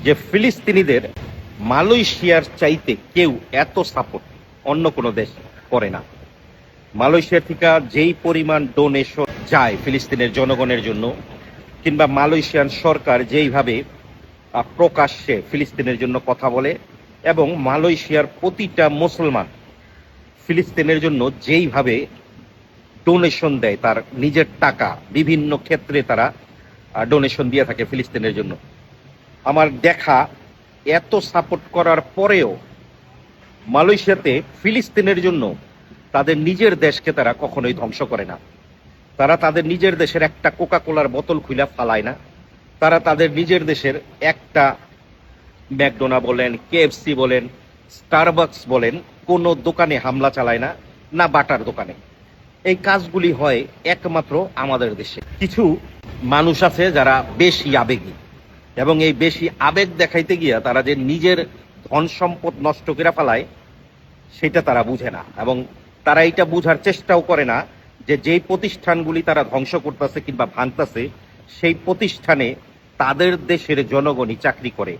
যে ফিলিস্তিনিদের মালয়েশিয়ার চাইতে কেউ এত সাপোর্ট অন্য কোনো দেশ করে না। মালয়েশিয়া থেকে যেই পরিমাণ ডোনেশন যায় ফিলিস্তিনের জনগণের জন্য, কিংবা মালয়েশিয়ান সরকার যেইভাবে প্রকাশ্যে ফিলিস্তিনের জন্য কথা বলে, এবং মালয়েশিয়ার প্রতিটা মুসলমান ফিলিস্তিনের জন্য যেইভাবে ডোনেশন দেয়, তার নিজের টাকা বিভিন্ন ক্ষেত্রে তারা ডোনেশন দিয়ে থাকে ফিলিস্তিনের জন্য। আমার দেখা, এত সাপোর্ট করার পরেও মালয়েশিয়াতে ফিলিস্তিনের জন্য তাদের নিজের দেশকে তারা কখনোই ধ্বংস করে না। তারা তাদের নিজের দেশের একটা কোকা কোলার বোতল খুলে ফালায় না। তারা তাদের নিজের দেশের একটা ম্যাকডোনা বলেন, কেএফসি বলেন, স্টারবাকস বলেন, কোনো দোকানে হামলা চালায় না, না বাটার দোকানে। এই কাজগুলি হয় একমাত্র আমাদের দেশে। কিছু মানুষ আছে যারা বেশি আবেগী, এবং এই বেশি আবেগ দেখাইতে গিয়া তারা যে নিজের ধন সম্পদ নষ্ট করে ফেলায় সেটা তারা বুঝে না, এবং তারা এটা বুঝার চেষ্টাও করে না যে যেই প্রতিষ্ঠানগুলি তারা ধ্বংস করতেছে কিংবা ভাঙতেছে সেই প্রতিষ্ঠানে তাদের দেশের জনগণই চাকরি করে।